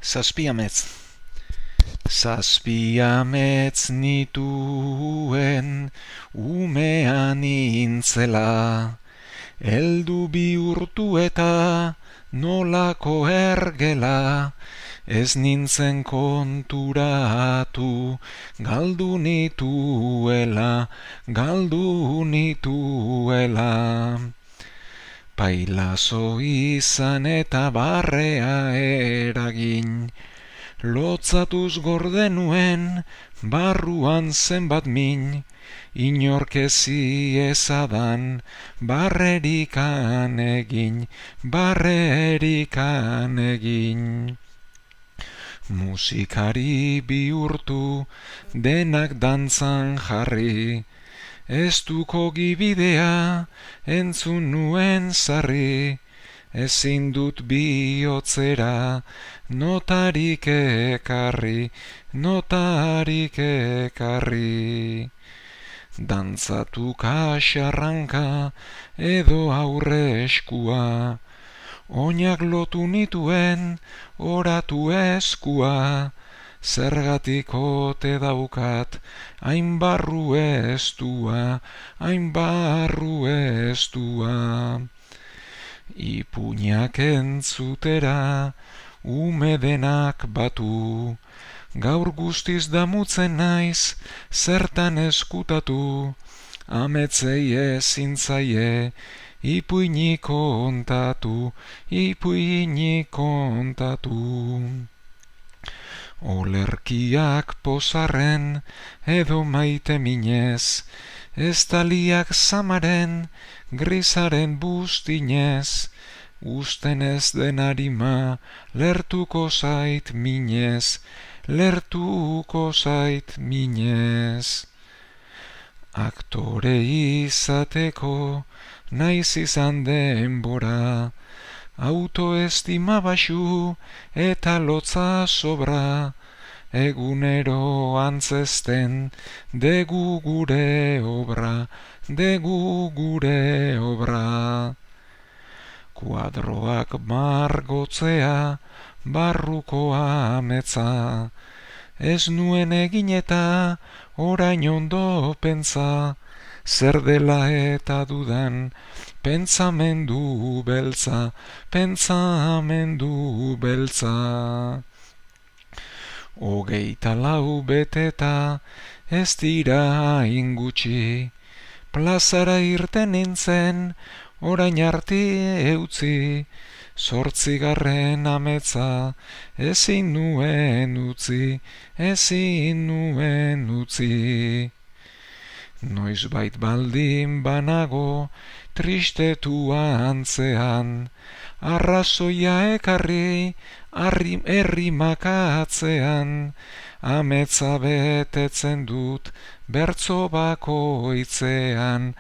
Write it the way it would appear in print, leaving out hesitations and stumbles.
Zazpiamets. Zazpiamets nituen umean intzela, heldu bihurtu eta nolako ergela, ez nintzen konturatu, galdu nituela. Pailazo izan eta barrea eragin, lotzatuz gorde nuen, barruan zenbat min, inork ezi ezadan, barrerikan egin. Musikari bihurtu, denak dantzan jarri, estuko gibidea entzun nuen sarri, ezin dut bihotzera notarik ekarri. Dantzatu kaxarranka edo aurre eskua, oinak lotu nituen oratu eskua, zergatik ote daukat hain barru estua. Ipuinak entzutera ume denak batu, gaur guztiz damutzen naiz zertan eskutatu, ametsei ezin zaie ipuinik kontatu. Olerkiak pozarren edo maite minez, estaliak zamaren grisaren bustinez, usten ez den arima lertuko zait minez. Aktore izateko naiz izan denbora, autoestima baxu eta lotza sobra, egunero antzesten degu gure obra. Kuadroak margotzea barruko ametsa, ez nuen egin eta orain ondo pentsa, zer dela eta dudan pentsamendu beltza. Hogeita lau beteta ez dira hain gutxi, plazara irten nintzen orain arti eutzi, 8. ametsa ezin nuen utzi. Noizbait baldin banago tristetua antzean, arrazoia ekarri errimak atzean, ametsa betetzen dut bertso bakoitzean.